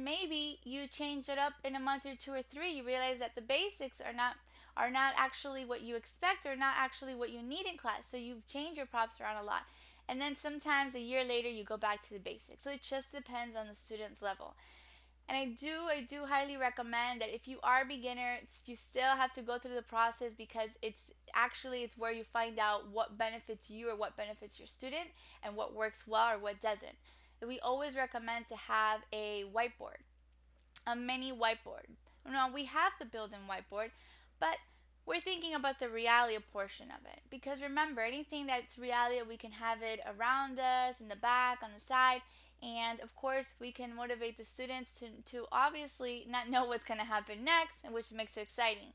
maybe you change it up in a month or two or three. You realize that the basics are not actually what you expect, or not actually what you need in class. So you've changed your props around a lot. And then sometimes a year later you go back to the basics. So it just depends on the student's level. And I do highly recommend that if you are a beginner, you still have to go through the process, because it's where you find out what benefits you or what benefits your student, and what works well or what doesn't. We always recommend to have a whiteboard, a mini whiteboard. Now we have the built-in whiteboard, but we're thinking about the realia portion of it, because remember, anything that's realia, we can have it around us, in the back, on the side, and of course we can motivate the students to obviously not know what's going to happen next, and which makes it exciting.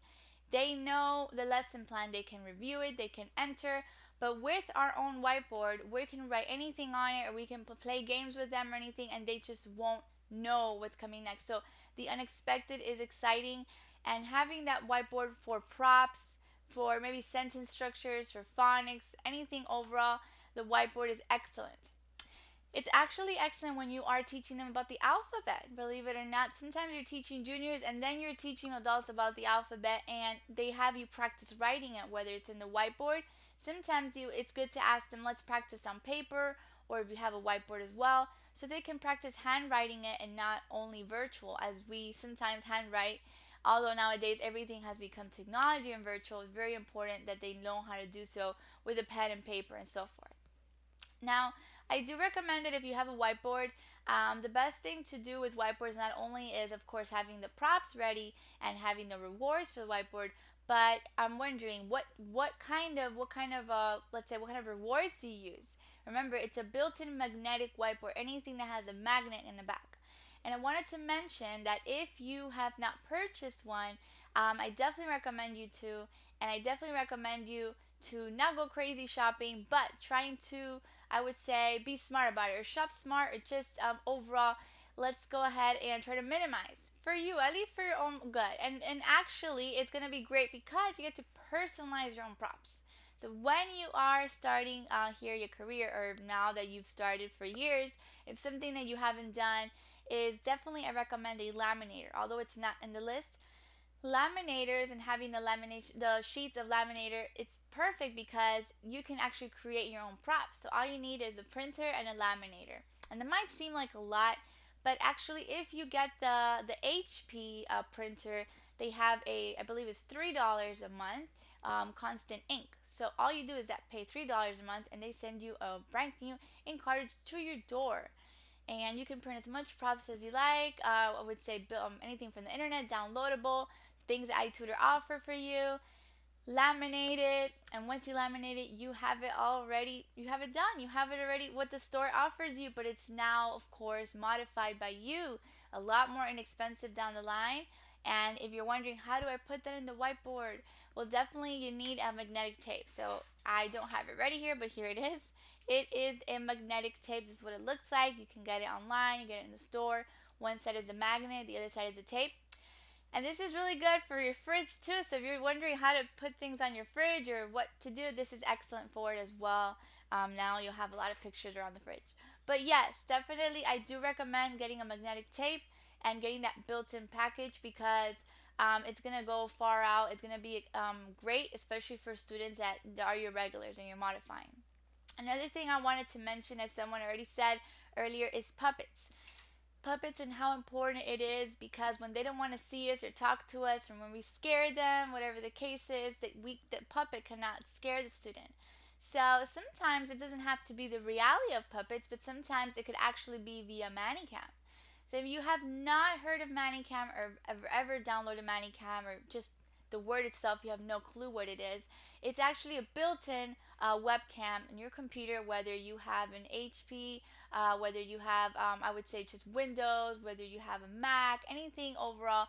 They know the lesson plan, they can review it, they can enter, but with our own whiteboard, we can write anything on it, or we can play games with them or anything, and they just won't know what's coming next. So the unexpected is exciting, and having that whiteboard for props, for maybe sentence structures, for phonics, anything overall, the whiteboard is excellent. It's actually excellent when you are teaching them about the alphabet. Believe it or not, sometimes you're teaching juniors and then you're teaching adults about the alphabet, and they have you practice writing it, whether it's in the whiteboard. Sometimes it's good to ask them, let's practice on paper, or if you have a whiteboard as well, so they can practice handwriting it and not only virtual, as we sometimes handwrite. Although nowadays everything has become technology and virtual, it's very important that they know how to do so with a pen and paper and so forth. Now, I do recommend that if you have a whiteboard, the best thing to do with whiteboards not only is, of course, having the props ready and having the rewards for the whiteboard, but I'm wondering what kind of rewards do you use? Remember, it's a built-in magnetic whiteboard, anything that has a magnet in the back. And I wanted to mention that if you have not purchased one, I definitely recommend you to, and I definitely recommend you to not go crazy shopping, but trying to, I would say, be smart about it, or shop smart, or just overall, let's go ahead and try to minimize for you, at least for your own good. And actually, it's gonna be great because you get to personalize your own props. So when you are starting here your career, or now that you've started for years, if something that you haven't done is definitely, I recommend a laminator. Although it's not in the list, laminators and having the sheets of laminator, it's perfect because you can actually create your own props. So all you need is a printer and a laminator, and that might seem like a lot, but actually if you get the HP printer, they have a, I believe it's $3 a month, constant ink. So all you do is that pay $3 a month, and they send you a brand new ink cartridge to your door, and you can print as much props as you like. I would say anything from the internet, downloadable, things that iTutor offer for you, laminate it, and once you laminate it, you have it already. You have it done. You have it already. What the store offers you, but it's now, of course, modified by you, a lot more inexpensive down the line. And if you're wondering how do I put that in the whiteboard, well, definitely you need a magnetic tape. So I don't have it ready here, but here it is. It is a magnetic tape. This is what it looks like. You can get it online, you get it in the store. One side is a magnet, the other side is a tape. And this is really good for your fridge too. So if you're wondering how to put things on your fridge or what to do, this is excellent for it as well. Now you'll have a lot of pictures around the fridge. But yes, definitely I do recommend getting a magnetic tape and getting that built-in package, because it's gonna go far out. It's gonna be great, especially for students that are your regulars and you're modifying. Another thing I wanted to mention, as someone already said earlier, is puppets and how important it is, because when they don't want to see us or talk to us, or when we scare them, whatever the case is, the puppet cannot scare the student. So sometimes it doesn't have to be the reality of puppets, but sometimes it could actually be via Manicam. So if you have not heard of Manicam, or ever downloaded Manicam, or just the word itself, you have no clue what it is. It's actually a built-in webcam in your computer, whether you have an HP, whether you have, I would say, just Windows, whether you have a Mac, anything overall.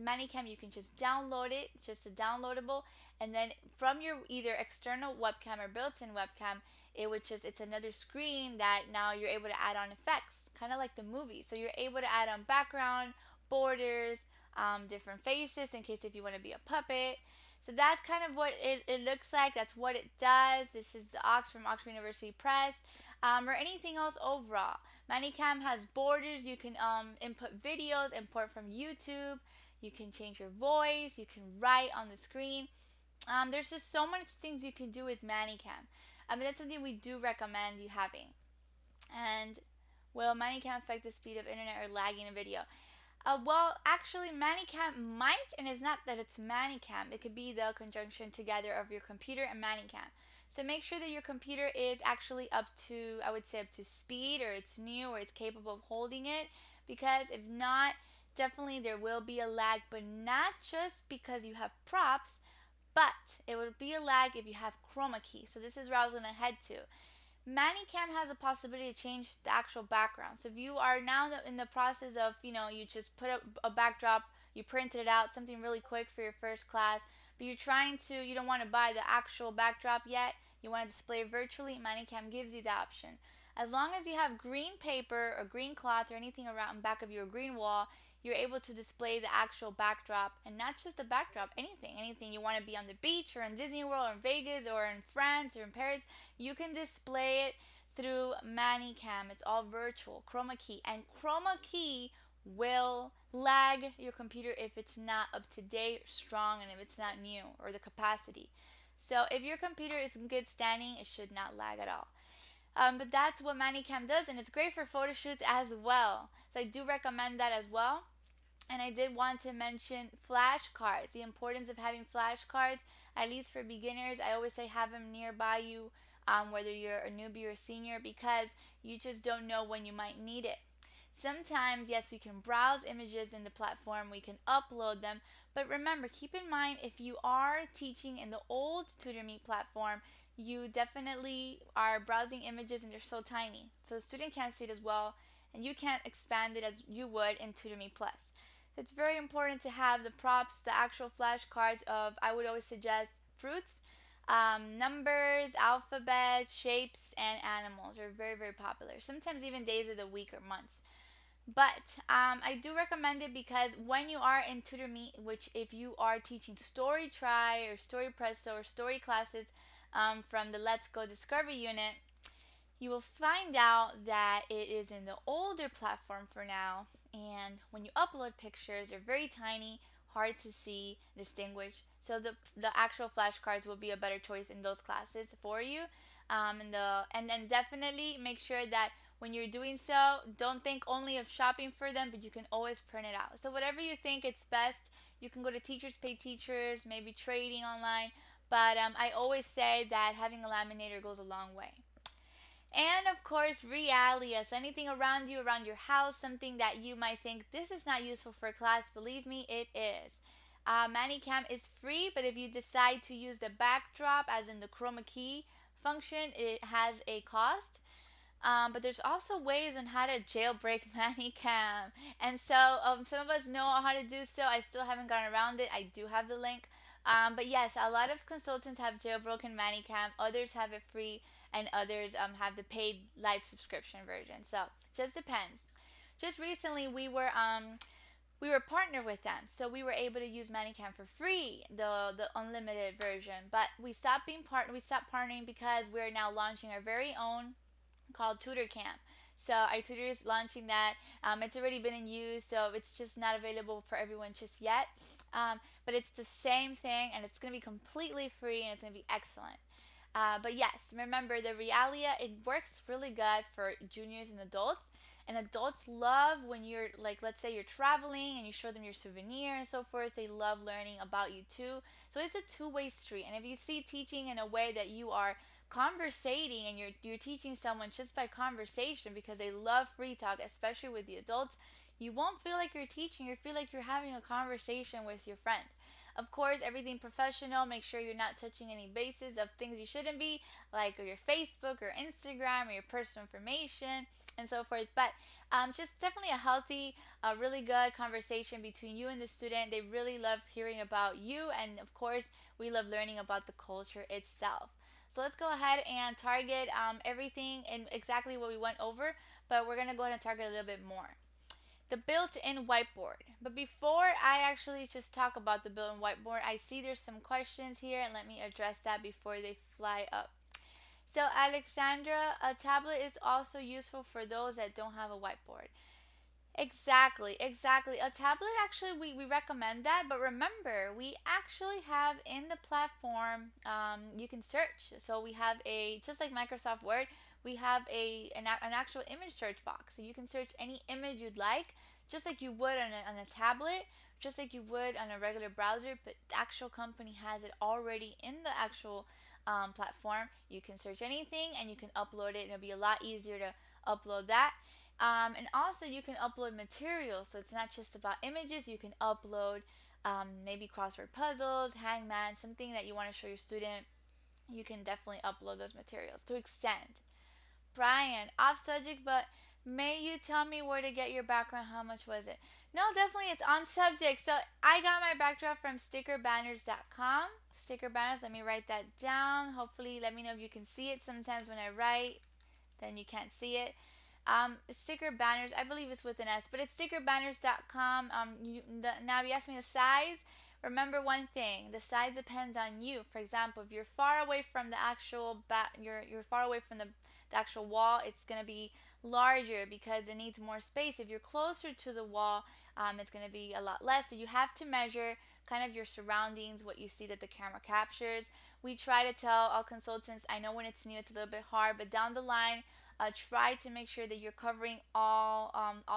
Manicam, you can just download it, just a downloadable, and then from your either external webcam or built-in webcam, it's another screen that now you're able to add on effects, kind of like the movie. So you're able to add on background, borders, different faces in case if you want to be a puppet. So that's kind of what it looks like. That's what it does. This is the from Oxford University Press, or anything else overall. ManyCam has borders. You can input videos, import from YouTube. You can change your voice. You can write on the screen. There's just so much things you can do with ManyCam. I mean, that's something we do recommend you having. And will ManyCam affect the speed of internet or lagging a video? Well, actually, ManyCam might, and it's not that it's ManyCam. It could be the conjunction together of your computer and ManyCam. So make sure that your computer is actually up to, I would say, up to speed, or it's new, or it's capable of holding it. Because if not, definitely there will be a lag, but not just because you have props, but it would be a lag if you have chroma key. So this is where I was going to head to. ManyCam has a possibility to change the actual background. So if you are now in the process of, you just put a backdrop, you printed it out, something really quick for your first class, but you don't want to buy the actual backdrop yet, you want to display it virtually, ManyCam gives you the option. As long as you have green paper or green cloth or anything around back of your green wall, you're able to display the actual backdrop, and not just the backdrop, anything you want to be on the beach or in Disney World or in Vegas or in France or in Paris, you can display it through ManyCam. It's all virtual, chroma key, and chroma key will lag your computer if it's not up to date, strong, and if it's not new, or the capacity. So if your computer is in good standing, it should not lag at all. But that's what ManyCam does, and it's great for photo shoots as well. So I do recommend that as well. And I did want to mention flashcards, the importance of having flashcards, at least for beginners. I always say have them nearby you, whether you're a newbie or a senior, because you just don't know when you might need it. Sometimes, yes, we can browse images in the platform, we can upload them, but remember, keep in mind, if you are teaching in the old TutorMe platform, you definitely are browsing images and they're so tiny. So the student can't see it as well, and you can't expand it as you would in TutorMe Plus. It's very important to have the props, the actual flashcards of, I would always suggest, fruits, numbers, alphabets, shapes, and animals are very, very popular. Sometimes even days of the week or months. But I do recommend it because when you are in TutorMe, which if you are teaching Story Try or Story Presso or Story classes from the Let's Go Discovery unit, you will find out that it is in the older platform for now, and when you upload pictures, they're very tiny, hard to see, distinguish. So the actual flashcards will be a better choice in those classes for you. And then definitely make sure that when you're doing so, don't think only of shopping for them, but you can always print it out. So whatever you think it's best, you can go to Teachers Pay Teachers, maybe trading online. But I always say that having a laminator goes a long way. And of course, Realia. So anything around you, around your house, something that you might think this is not useful for class, believe me, it is. ManyCam is free, but if you decide to use the backdrop, as in the chroma key function, it has a cost. But there's also ways on how to jailbreak ManyCam. And so some of us know how to do so. I still haven't gotten around it. I do have the link. But yes, a lot of consultants have jailbroken ManyCam. Others have it free, and others have the paid live subscription version. So just depends. Just recently, we were partnered with them, so we were able to use ManyCam for free, the unlimited version. But we stopped partnering because we're now launching our very own called TutorCamp. So our tutor is launching that. It's already been in use, so it's just not available for everyone just yet. But it's the same thing, and it's going to be completely free, and it's going to be excellent. But yes, remember the Realia, it works really good for juniors and adults. And adults love when you're, like, let's say you're traveling and you show them your souvenir and so forth. They love learning about you too. So it's a two-way street. And if you see teaching in a way that you are conversating and you're teaching someone just by conversation, because they love free talk, especially with the adults, you won't feel like you're teaching. You feel like you're having a conversation with your friend. Of course, everything professional. Make sure you're not touching any bases of things you shouldn't be, like your Facebook or Instagram or your personal information and so forth. But just definitely a healthy, really good conversation between you and the student. They really love hearing about you, and of course, we love learning about the culture itself. So let's go ahead and target everything and exactly what we went over, but we're going to go ahead and target a little bit more. The built-in whiteboard. But before I actually just talk about the built-in whiteboard, I see there's some questions here, and let me address that before they fly up. So, Alexandra, a tablet is also useful for those that don't have a whiteboard. Exactly, exactly. A tablet, actually, we recommend that, but remember, we actually have in the platform, you can search. So we have a, just like Microsoft Word, we have an actual image search box. So you can search any image you'd like, just like you would on a tablet, just like you would on a regular browser, but the actual company has it already in the actual platform. You can search anything and you can upload it, and it'll be a lot easier to upload that. And also, you can upload materials, so it's not just about images. You can upload maybe crossword puzzles, hangman, something that you want to show your student. You can definitely upload those materials to extend. Brian, off subject, but may you tell me where to get your background? How much was it? No, definitely it's on subject. So I got my backdrop from stickerbanners.com. Sticker banners, let me write that down. Hopefully, let me know if you can see it. Sometimes when I write, then you can't see it. Sticker banners, I believe it's with an S, but it's stickerbanners.com. Now you asked me the size. Remember one thing: the size depends on you. For example, if you're far away from the actual you're far away from the actual wall, it's gonna be larger because it needs more space. If you're closer to the wall, it's gonna be a lot less. So you have to measure kind of your surroundings, what you see that the camera captures. We try to tell all consultants. I know when it's new, it's a little bit hard, but down the line, try to make sure that you're covering all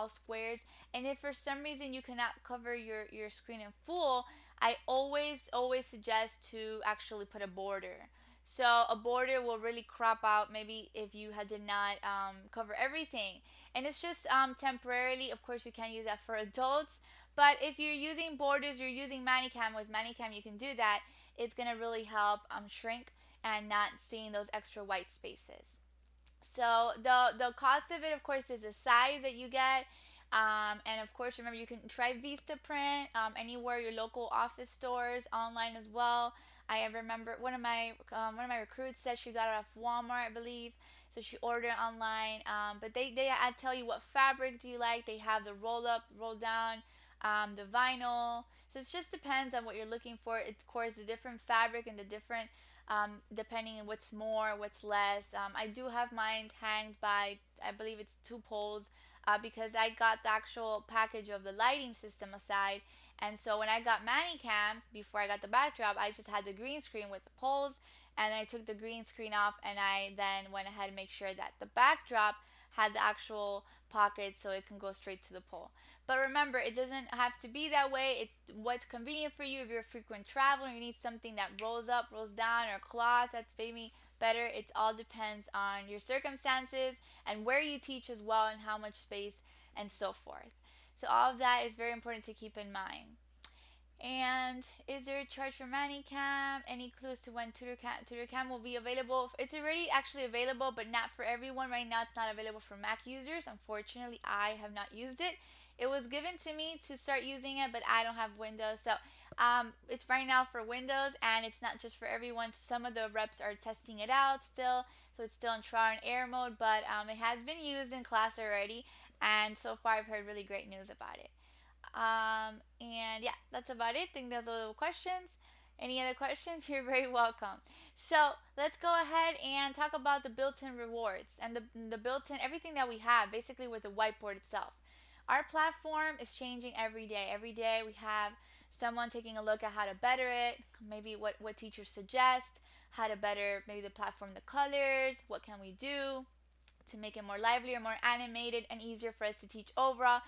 squares. And if for some reason you cannot cover your screen in full, I always suggest to actually put a border. So a border will really crop out maybe if you did not cover everything. And it's just temporarily. Of course, you can't use that for adults. But if you're using borders, you're using Manicam. With Manicam, you can do that. It's gonna really help shrink and not seeing those extra white spaces. So the cost of it, of course, is the size that you get. And of course, remember you can try Vistaprint anywhere, your local office stores, online as well. I remember one of my recruits said she got it off Walmart, I believe. So she ordered online. But they I tell you what fabric do you like. They have the roll up, roll down, the vinyl. So it just depends on what you're looking for. It, of course, the different fabric and the different depending on what's more, what's less. I do have mine hanged by, I believe it's two poles, because I got the actual package of the lighting system aside. And so when I got Manicam, before I got the backdrop, I just had the green screen with the poles, and I took the green screen off, and I then went ahead and make sure that the backdrop had the actual pocket so it can go straight to the pole. But remember, it doesn't have to be that way. It's what's convenient for you. If you're a frequent traveler, you need something that rolls up, rolls down, or cloth that's maybe better. It all depends on your circumstances and where you teach as well, and how much space and so forth. So all of that is very important to keep in mind. And is there a charge for Manicam? Any clues to when TutorCam will be available? It's already actually available, but not for everyone. Right now, it's not available for Mac users. Unfortunately, I have not used it. It was given to me to start using it, but I don't have Windows. So it's right now for Windows, and it's not just for everyone. Some of the reps are testing it out still. So it's still in trial and error mode, but it has been used in class already. And so far, I've heard really great news about it. And yeah, that's about it. I think those are the questions. Any other questions? You're very welcome. So let's go ahead and talk about the built-in rewards and the built-in everything that we have basically with the whiteboard itself. Our platform is changing every day. Every day we have someone taking a look at how to better it, maybe what teachers suggest, how to better maybe the platform, the colors, what can we do to make it more livelier, more animated, and easier for us to teach overall.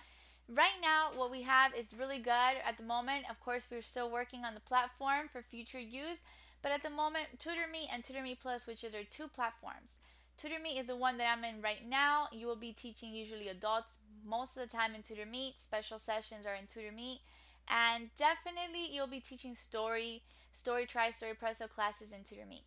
Right now, what we have is really good at the moment. Of course, we're still working on the platform for future use, but at the moment, TutorMe and TutorMe Plus, which is our two platforms. TutorMe is the one that I'm in right now. You will be teaching usually adults most of the time in TutorMe. Special sessions are in TutorMe, and definitely you'll be teaching story try, story presso classes in TutorMe.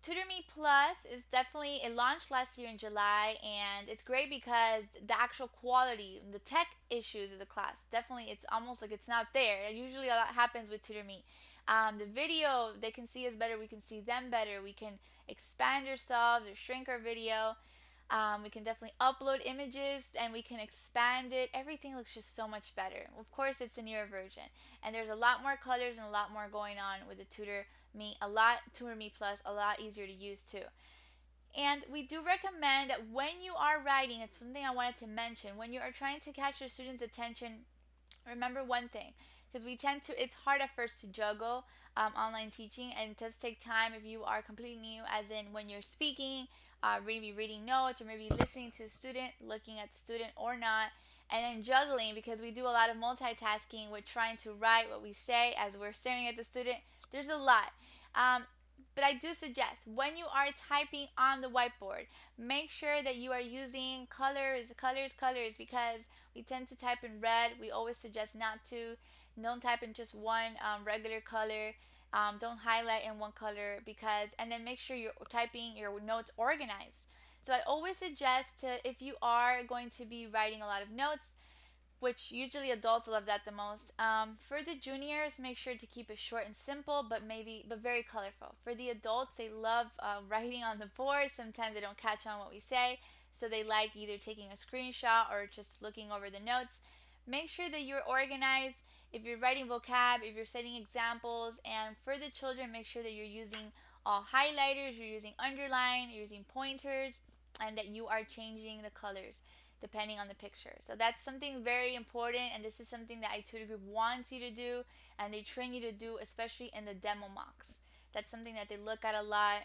TutorMe Plus is definitely, it launched last year in July, and it's great because the actual quality, the tech issues of the class, definitely it's almost like it's not there. Usually a lot happens with TutorMe. The video, they can see us better, we can see them better, we can expand ourselves or shrink our video. We can definitely upload images and we can expand it. Everything looks just so much better. Of course, it's a newer version, and there's a lot more colors and a lot more going on with the Tutor Me Plus, a lot easier to use too. And we do recommend that when you are writing, it's something I wanted to mention, when you are trying to catch your students' attention, remember one thing, because it's hard at first to juggle online teaching, and it does take time if you are completely new, as in when you're speaking, maybe reading notes, or maybe listening to the student, looking at the student or not, and then juggling, because we do a lot of multitasking with trying to write what we say as we're staring at the student. There's a lot. Um, but I do suggest when you are typing on the whiteboard, make sure that you are using colors, colors, colors, because we tend to type in red. We always suggest not to. Don't type in just one regular color. Don't highlight in one color, and then make sure you're typing your notes organized. So I always suggest if you are going to be writing a lot of notes, which usually adults love that the most. For the juniors, make sure to keep it short and simple, but very colorful. For the adults, they love writing on the board. Sometimes they don't catch on what we say, so they like either taking a screenshot or just looking over the notes. Make sure that you're organized. If you're writing vocab, if you're setting examples, and for the children, make sure that you're using all highlighters, you're using underline, you're using pointers, and that you are changing the colors depending on the picture. So that's something very important, and this is something that iTutorGroup wants you to do, and they train you to do, especially in the demo mocks. That's something that they look at a lot,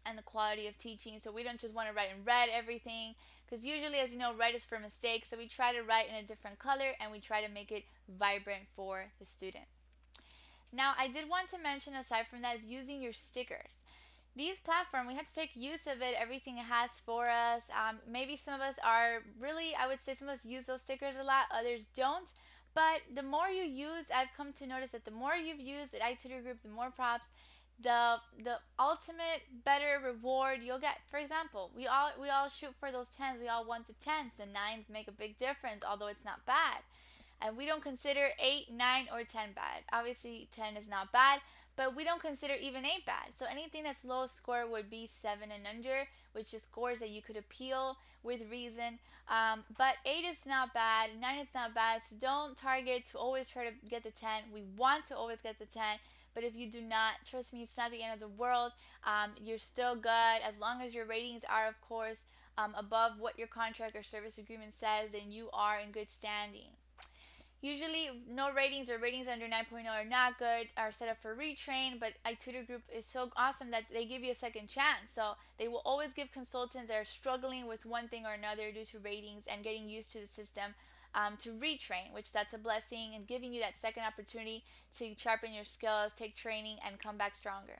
and the quality of teaching. So we don't just want to write in red everything, because usually, as you know, red is for mistakes. So we try to write in a different color, and we try to make it vibrant for the student. Now, I did want to mention, aside from that, is using your stickers. These platforms, we have to take use of it, everything it has for us. Maybe some of us are really, I would say some of us use those stickers a lot, others don't. But the more you use, I've come to notice that the more you've used at iTutorGroup, the more props, the ultimate better reward you'll get. For example, we all shoot for those tens. We all want the tens. The nines make a big difference, although it's not bad. And we don't consider 8, 9, or 10 bad. Obviously, 10 is not bad, but we don't consider even 8 bad. So anything that's lowest score would be 7 and under, which is scores that you could appeal with reason. But 8 is not bad, 9 is not bad, so don't target to always try to get the 10. We want to always get the 10, but if you do not, trust me, it's not the end of the world. You're still good, as long as your ratings are, of course, above what your contract or service agreement says, then you are in good standing. Usually, no ratings or ratings under 9.0 are not good, are set up for retrain, but iTutorGroup is so awesome that they give you a second chance. So they will always give consultants that are struggling with one thing or another due to ratings and getting used to the system to retrain, which that's a blessing, and giving you that second opportunity to sharpen your skills, take training, and come back stronger.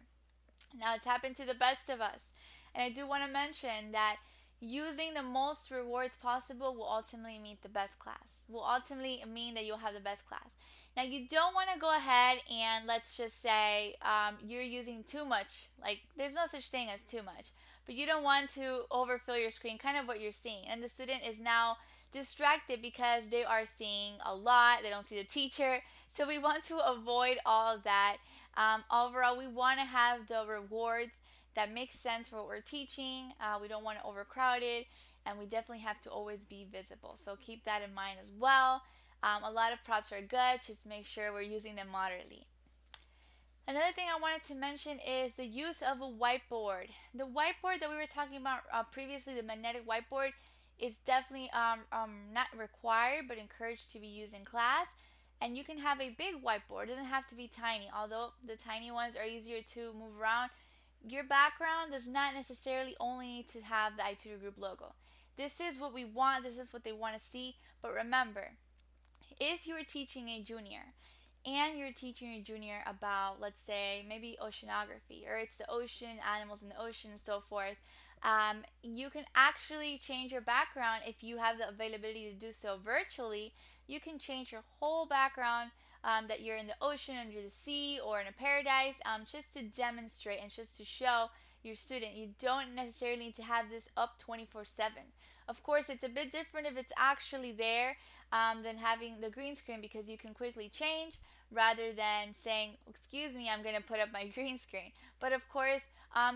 Now, it's happened to the best of us. And I do want to mention that using the most rewards possible will ultimately mean the best class. Will ultimately mean that you'll have the best class. Now, you don't want to go ahead and, let's just say, you're using too much. Like, there's no such thing as too much. But you don't want to overfill your screen, kind of what you're seeing. And the student is now distracted because they are seeing a lot. They don't see the teacher. So we want to avoid all of that. Overall, we want to have the rewards that make sense for what we're teaching. We don't want to overcrowd it, and we definitely have to always be visible. So keep that in mind as well. A lot of props are good, just make sure we're using them moderately. Another thing I wanted to mention is the use of a whiteboard. The whiteboard that we were talking about previously, the magnetic whiteboard, is definitely not required but encouraged to be used in class. And you can have a big whiteboard. It doesn't have to be tiny, although the tiny ones are easier to move around. Your background does not necessarily only need to have the iTutorGroup logo. This is what we want, this is what they want to see. But remember, if you're teaching a junior and you're teaching a junior about, let's say, maybe oceanography, or it's the ocean, animals in the ocean, and so forth, you can actually change your background if you have the availability to do so virtually. You can change your whole background, that you're in the ocean, under the sea, or in a paradise, just to demonstrate and just to show your student. You don't necessarily need to have this up 24/7. Of course, it's a bit different if it's actually there than having the green screen, because you can quickly change. rather than saying, excuse me, I'm going to put up my green screen. But of course,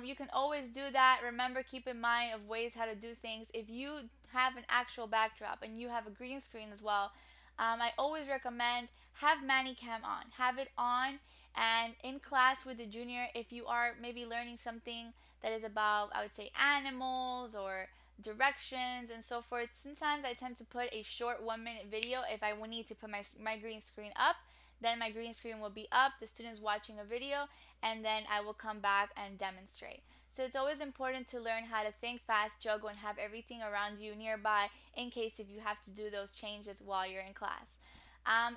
you can always do that. Remember, keep in mind of ways how to do things. If you have an actual backdrop and you have a green screen as well, I always recommend have Manicam on. Have it on, and in class with the junior, if you are maybe learning something that is about, I would say, animals or directions and so forth, sometimes I tend to put a short 1 minute video if I will need to put my green screen up. Then my green screen will be up, the student's watching a video, and then I will come back and demonstrate. So it's always important to learn how to think fast, juggle, and have everything around you nearby in case if you have to do those changes while you're in class.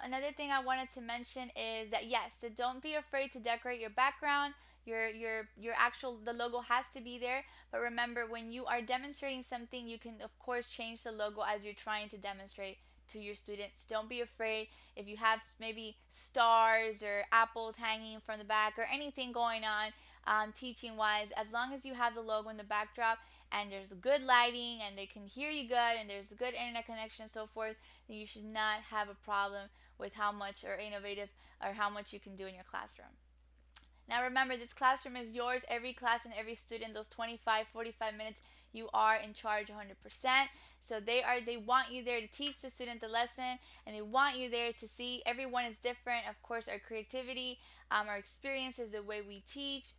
Another thing I wanted to mention is that yes, so don't be afraid to decorate your background. Your actual the logo has to be there, but remember when you are demonstrating something, you can of course change the logo as you're trying to demonstrate to your students. Don't be afraid if you have maybe stars or apples hanging from the back or anything going on teaching wise. As long as you have the logo in the backdrop and there's good lighting and they can hear you good and there's a good internet connection and so forth, then you should not have a problem with how much or innovative or how much you can do in your classroom. Now remember, this classroom is yours. Every class and every student, those 25, 45 minutes, you are in charge 100%. So they want you there to teach the student the lesson, and they want you there to see everyone is different. Of course, our creativity, our experiences, the way we teach,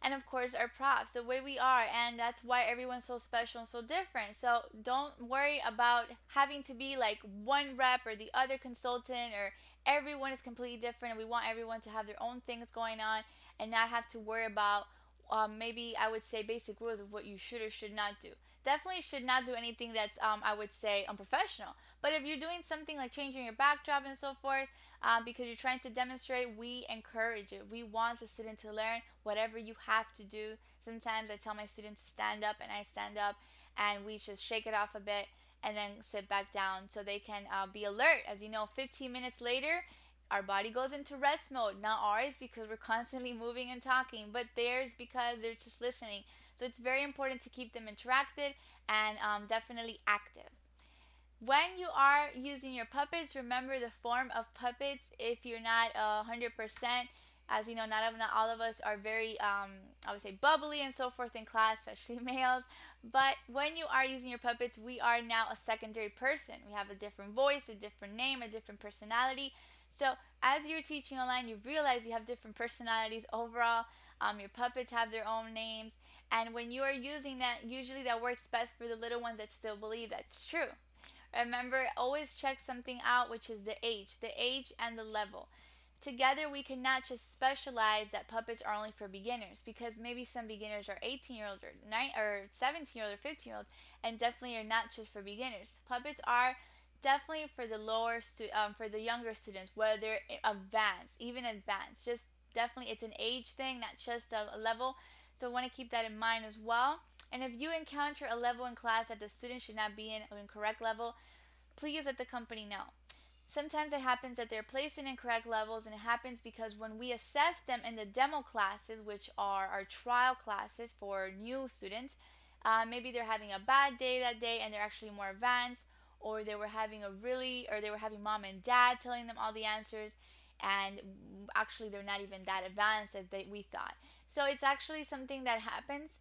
and of course our props, the way we are, and that's why everyone's so special and so different. So don't worry about having to be like one rep or the other consultant, or everyone is completely different, and we want everyone to have their own things going on and not have to worry about maybe I would say basic rules of what you should or should not do. Definitely should not do anything that's I would say unprofessional. But if you're doing something like changing your backdrop and so forth, because you're trying to demonstrate, we encourage it. We want the student to learn whatever you have to do. Sometimes I tell my students to stand up, and I stand up, and we just shake it off a bit and then sit back down so they can be alert. As you know, 15 minutes later, our body goes into rest mode. Not ours because we're constantly moving and talking, but theirs because they're just listening. So it's very important to keep them interacted and definitely active. When you are using your puppets, remember the form of puppets. If you're not 100%, as you know, not all of us are very, I would say, bubbly and so forth in class, especially males. But when you are using your puppets, we are now a secondary person. We have a different voice, a different name, a different personality. So as you're teaching online, you realize you have different personalities overall. Your puppets have their own names. And when you are using that, usually that works best for the little ones that still believe that's true. Remember, always check something out, which is the age and the level. Together, we cannot just specialize that puppets are only for beginners, because maybe some beginners are 18-year-olds or 17-year-olds or 15-year-olds, and definitely are not just for beginners. Puppets are definitely for the for the younger students, whether they're advanced, even advanced. Just definitely, it's an age thing, not just a level. So, I want to keep that in mind as well. And if you encounter a level in class that the student should not be in, or incorrect level, please let the company know. Sometimes it happens that they're placed in incorrect levels, and it happens because when we assess them in the demo classes, which are our trial classes for new students, maybe they're having a bad day that day and they're actually more advanced, or they were having mom and dad telling them all the answers, and actually they're not even that advanced as we thought. So it's actually something that happens,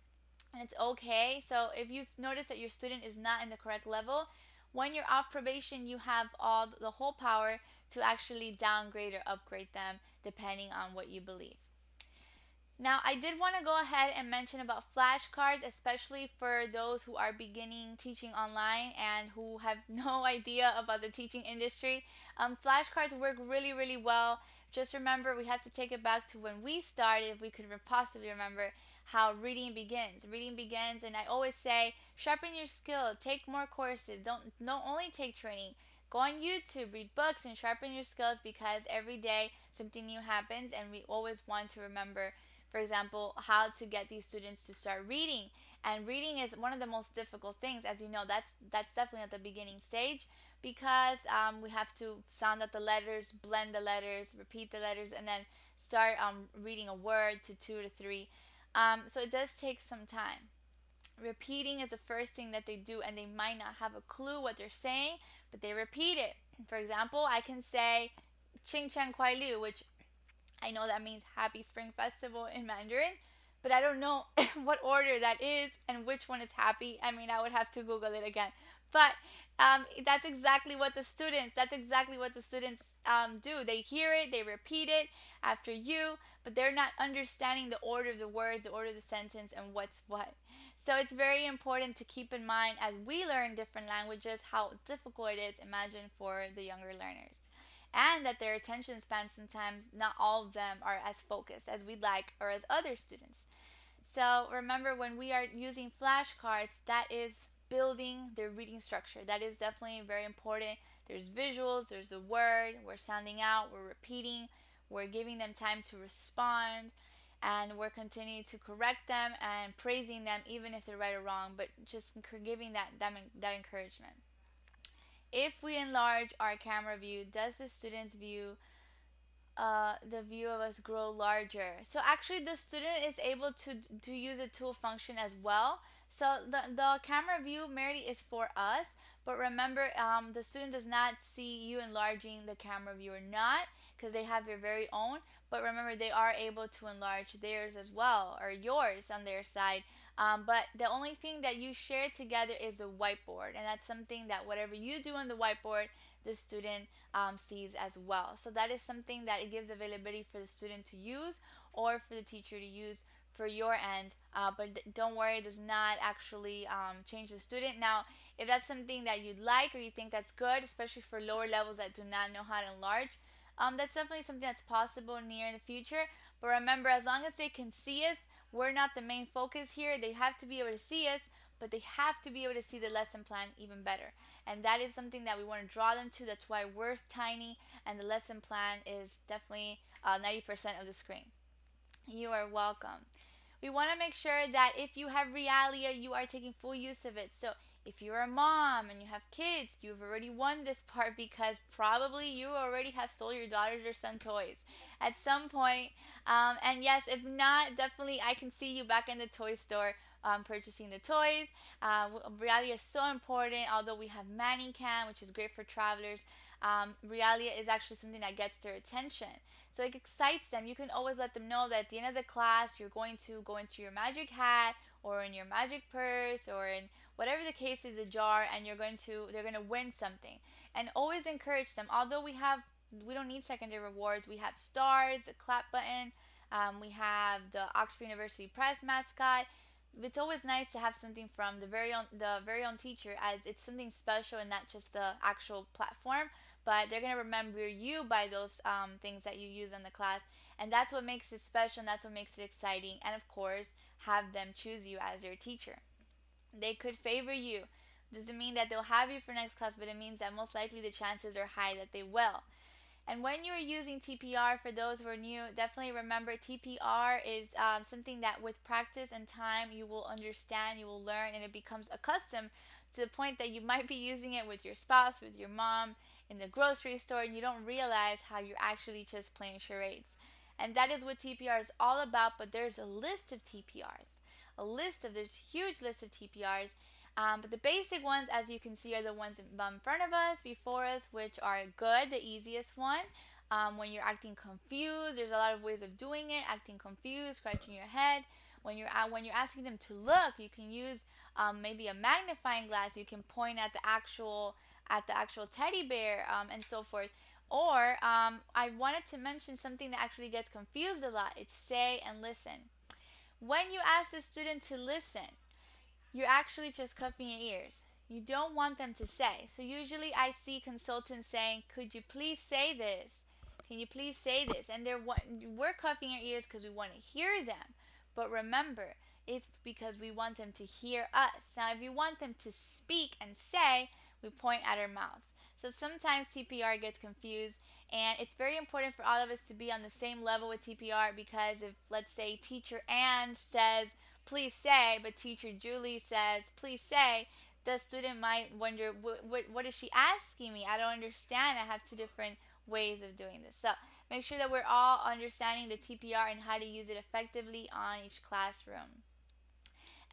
and it's okay. So if you've noticed that your student is not in the correct level, when you're off probation, you have all the whole power to actually downgrade or upgrade them depending on what you believe. Now, I did want to go ahead and mention about flashcards, especially for those who are beginning teaching online and who have no idea about the teaching industry. Flashcards work really, really well. Just remember, we have to take it back to when we started, if we could possibly remember how reading begins. Reading begins, and I always say, sharpen your skill, take more courses. Don't only take training. Go on YouTube, read books, and sharpen your skills, because every day something new happens, and we always want to remember, for example, how to get these students to start reading. And reading is one of the most difficult things. As you know, that's definitely at the beginning stage, because we have to sound out the letters, blend the letters, repeat the letters, and then start reading a word to two to three. So it does take some time. Repeating is the first thing that they do, and they might not have a clue what they're saying, but they repeat it. For example, I can say Ching Chang Kuai Liu, which I know that means Happy Spring Festival in Mandarin, but I don't know what order that is and which one is happy. I mean, I would have to Google it again. But that's exactly what the students do. They hear it, they repeat it after you, but they're not understanding the order of the words, the order of the sentence, and what's what. So it's very important to keep in mind as we learn different languages how difficult it is, imagine, for the younger learners, and that their attention span sometimes not all of them are as focused as we'd like or as other students. So remember, when we are using flashcards, that is building their reading structure. That is definitely very important. There's visuals, there's a word, we're sounding out, we're repeating, we're giving them time to respond, and we're continuing to correct them and praising them even if they're right or wrong, but just giving that encouragement. If we enlarge our camera view, does the student's view the view of us grow larger? So actually the student is able to use a tool function as well. So the camera view merely is for us, but remember, the student does not see you enlarging the camera view or not, because they have their very own. But remember, they are able to enlarge theirs as well, or yours on their side. But the only thing that you share together is the whiteboard, and that's something that whatever you do on the whiteboard, the student sees as well. So that is something that it gives availability for the student to use or for the teacher to use for your end. But don't worry, it does not actually change the student. Now, if that's something that you'd like or you think that's good, especially for lower levels that do not know how to enlarge, that's definitely something that's possible near in the future. But remember, as long as they can see us, we're not the main focus here. They have to be able to see us, but they have to be able to see the lesson plan even better. And that is something that we want to draw them to. That's why we're tiny and the lesson plan is definitely 90% of the screen. You are welcome. We want to make sure that if you have Realia, you are taking full use of it. So if you're a mom and you have kids, you've already won this part because probably you already have stole your daughter's or son toys at some point. And yes, if not, definitely I can see you back in the toy store purchasing the toys. Realia is so important. Although we have Manicam, which is great for travelers, Realia is actually something that gets their attention. So it excites them. You can always let them know that at the end of the class, you're going to go into your magic hat or in your magic purse or in whatever the case is, a jar, and they're going to win something. And always encourage them. Although we don't need secondary rewards. We have stars, the clap button. We have the Oxford University Press mascot. It's always nice to have something from the very own teacher, as it's something special and not just the actual platform, but they're gonna remember you by those things that you use in the class, and that's what makes it special and that's what makes it exciting. And of course, have them choose you as their teacher. They could favor you. Doesn't mean that they'll have you for next class, but it means that most likely the chances are high that they will. And when you're using TPR, for those who are new, definitely remember TPR is something that with practice and time you will understand, you will learn, and it becomes accustomed to the point that you might be using it with your spouse, with your mom, in the grocery store, and you don't realize how you're actually just playing charades. And that is what TPR is all about, but there's a list of TPRs. There's a huge list of TPRs, but the basic ones, as you can see, are the ones in front of us, before us, which are good, the easiest one. When you're acting confused, there's a lot of ways of doing it. Acting confused, scratching your head. When you're asking them to look, you can use maybe a magnifying glass. You can point at the actual teddy bear, and so forth. Or I wanted to mention something that actually gets confused a lot. It's say and listen. When you ask the student to listen, you're actually just cupping your ears. You don't want them to say. So usually I see consultants saying, "Could you please say this? Can you please say this?" And we're cuffing our ears because we want to hear them. But remember, it's because we want them to hear us. Now, if you want them to speak and say, we point at our mouth. So sometimes TPR gets confused, and it's very important for all of us to be on the same level with TPR, because if, let's say, teacher Ann says, "Please say," but teacher Julie says, "Please say," the student might wonder, what is she asking me? I don't understand. I have two different ways of doing this. So make sure that we're all understanding the TPR and how to use it effectively on each classroom.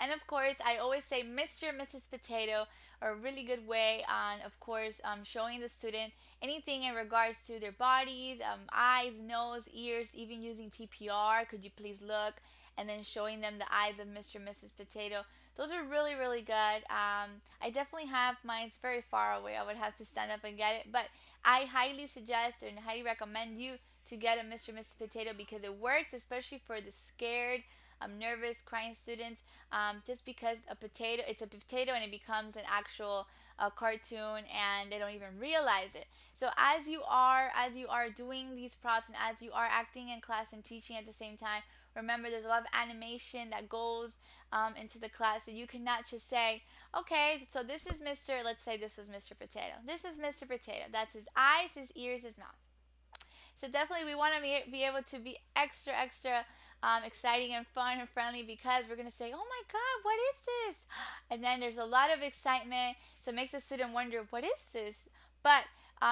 And of course, I always say Mr. and Mrs. Potato are a really good way on, of course, showing the student anything in regards to their bodies, eyes, nose, ears, even using TPR. Could you please look? And then showing them the eyes of Mr. and Mrs. Potato. Those are really, really good. I definitely have mine. It's very far away. I would have to stand up and get it. But I highly suggest and highly recommend you to get a Mr. and Mrs. Potato because it works, especially for the scared, nervous, crying students. Just because it's a potato and it becomes an actual cartoon and they don't even realize it. So as you are doing these props and as you are acting in class and teaching at the same time, remember there's a lot of animation that goes into the class. So you cannot just say, okay, so this is Mr. Let's say this was Mr. Potato. This is Mr. Potato. That's his eyes, his ears, his mouth. So definitely we want to be able to be extra, extra exciting and fun and friendly because we're going to say, oh my God, what is this? And then there's a lot of excitement. So it makes the student wonder, what is this? But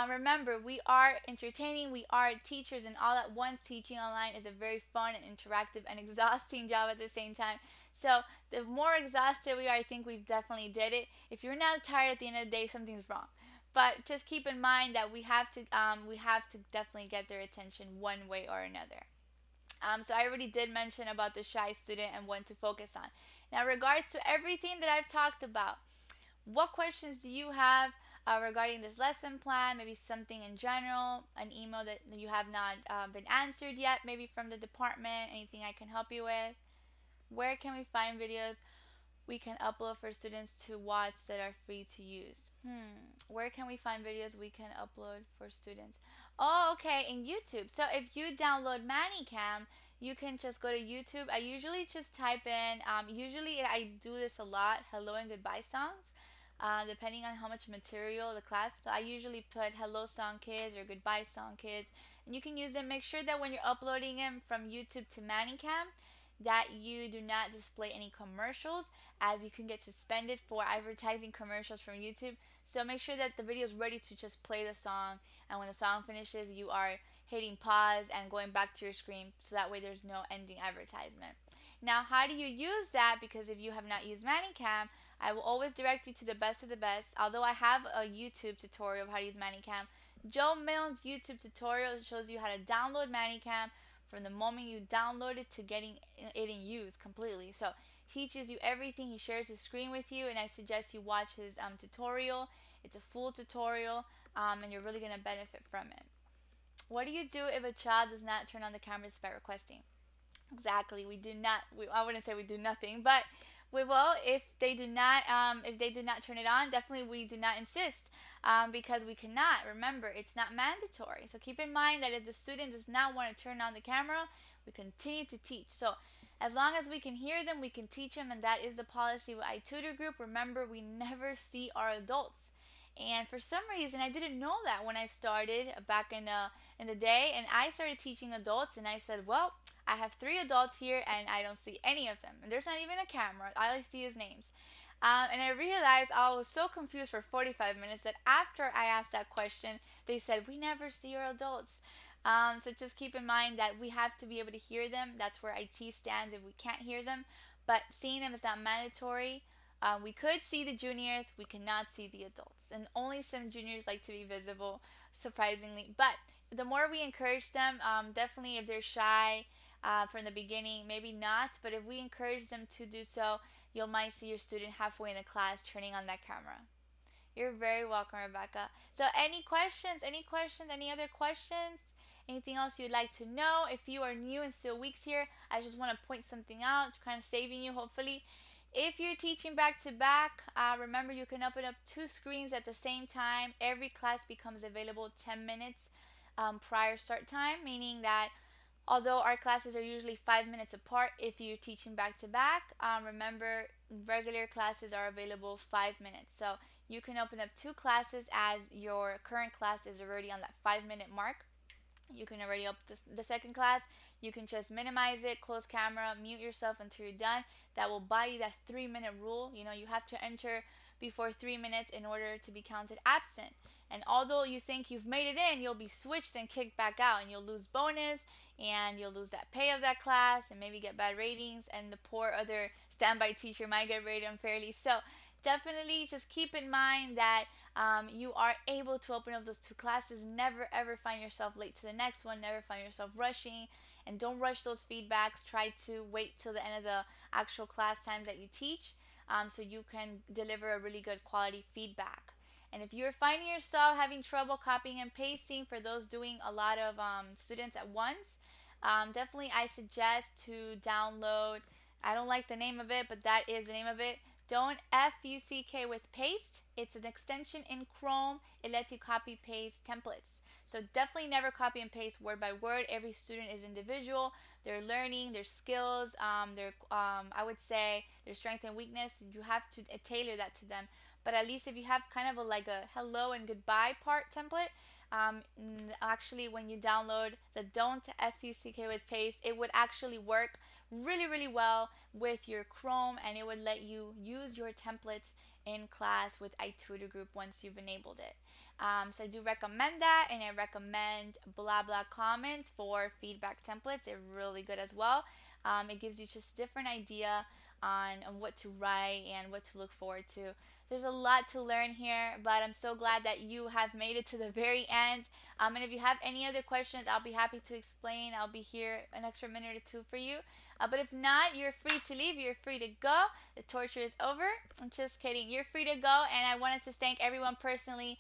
remember, we are entertaining, we are teachers, and all at once teaching online is a very fun and interactive and exhausting job at the same time. So the more exhausted we are, I think we've definitely did it. If you're not tired at the end of the day, something's wrong. But just keep in mind that we have to definitely get their attention one way or another. So I already did mention about the shy student and when to focus on. Now, regards to everything that I've talked about, what questions do you have regarding this lesson plan? Maybe something in general, an email that you have not been answered yet, maybe from the department, anything I can help you with? Where can we find videos we can upload for students to watch that are free to use? Where can we find videos we can upload for students? Oh, okay, in YouTube. So if you download ManyCam, you can just go to YouTube. I usually just type in, usually I do this a lot, hello and goodbye songs, depending on how much material the class. So I usually put hello song kids or goodbye song kids. And you can use them. Make sure that when you're uploading them from YouTube to ManyCam, that you do not display any commercials as you can get suspended for advertising commercials from YouTube. So make sure that the video is ready to just play the song, and when the song finishes you are hitting pause and going back to your screen so that way there's no ending advertisement. Now, how do you use that? Because if you have not used ManyCam, I will always direct you to the best of the best. Although I have a YouTube tutorial of how to use ManyCam, Joe Milne's YouTube tutorial shows you how to download ManyCam from the moment you download it to getting it in use completely. So he teaches you everything. He shares his screen with you, and I suggest you watch his tutorial. It's a full tutorial, and you're really going to benefit from it. What do you do if a child does not turn on the camera despite requesting? Exactly. We do not. I wouldn't say we do nothing, but we will if they do not. If they do not turn it on, definitely we do not insist because we cannot. Remember, it's not mandatory. So keep in mind that if the student does not want to turn on the camera, we continue to teach. So as long as we can hear them, we can teach them, and that is the policy with iTutorGroup. Remember, we never see our adults. And for some reason, I didn't know that when I started back in the day, and I started teaching adults, and I said, well, I have 3 adults here, and I don't see any of them. And there's not even a camera. All I see is names. And I realized I was so confused for 45 minutes that after I asked that question, they said, we never see our adults. So just keep in mind that we have to be able to hear them. That's where IT stands if we can't hear them. But seeing them is not mandatory. We could see the juniors, we cannot see the adults. And only some juniors like to be visible, surprisingly. But the more we encourage them, definitely if they're shy from the beginning, maybe not. But if we encourage them to do so, you might see your student halfway in the class turning on that camera. You're very welcome, Rebecca. So any questions? Any questions? Any other questions? Anything else you'd like to know? If you are new and still weeks here, I just want to point something out, kind of saving you hopefully. If you're teaching back to back, remember you can open up 2 screens at the same time. Every class becomes available 10 minutes prior start time, meaning that although our classes are usually 5 minutes apart, if you're teaching back to back, remember regular classes are available 5 minutes. So you can open up 2 classes as your current class is already on that 5-minute mark. You can already open the second class. You can just minimize it, close camera, mute yourself until you're done. That will buy you that 3-minute rule. You know, you have to enter before 3 minutes in order to be counted absent. And although you think you've made it in, you'll be switched and kicked back out, and you'll lose bonus, and you'll lose that pay of that class, and maybe get bad ratings, and the poor other standby teacher might get rated unfairly. So definitely just keep in mind that you are able to open up those two classes. Never ever find yourself late to the next one. Never find yourself rushing. And don't rush those feedbacks. Try to wait till the end of the actual class times that you teach, so you can deliver a really good quality feedback. And if you're finding yourself having trouble copying and pasting, for those doing a lot of students at once, definitely I suggest to download. I don't like the name of it, but that is the name of it. Don't FUCK with paste. It's an extension in Chrome. It lets you copy paste templates. So definitely never copy and paste word by word. Every student is individual. Their learning, their skills, their I would say their strength and weakness. You have to tailor that to them. But at least if you have kind of like a hello and goodbye part template, actually when you download the don't FUCK with paste, it would actually work really really well with your Chrome, and it would let you use your templates in class with iTutorGroup once you've enabled it. So I do recommend that, and I recommend blah blah comments for feedback templates. They're really good as well. It gives you just different idea on what to write and what to look forward to. There's a lot to learn here, but I'm so glad that you have made it to the very end. And if you have any other questions, I'll be happy to explain. I'll be here an extra minute or two for you. But if not, you're free to leave. You're free to go. The torture is over. I'm just kidding. You're free to go. And I want to just thank everyone personally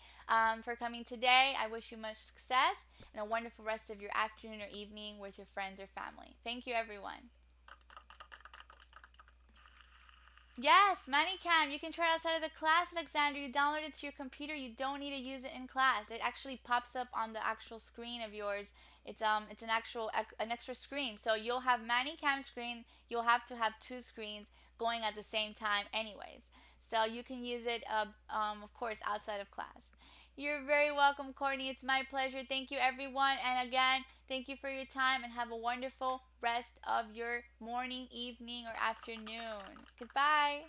for coming today. I wish you much success and a wonderful rest of your afternoon or evening with your friends or family. Thank you, everyone. Yes, ManyCam. You can try it outside of the class, Alexander. You download it to your computer. You don't need to use it in class. It actually pops up on the actual screen of yours. It's an extra screen. So you'll have ManyCam screen. You'll have to have two screens going at the same time, anyways. So you can use it, of course, outside of class. You're very welcome, Courtney. It's my pleasure. Thank you, everyone. And again, thank you for your time and have a wonderful rest of your morning, evening, or afternoon. Goodbye.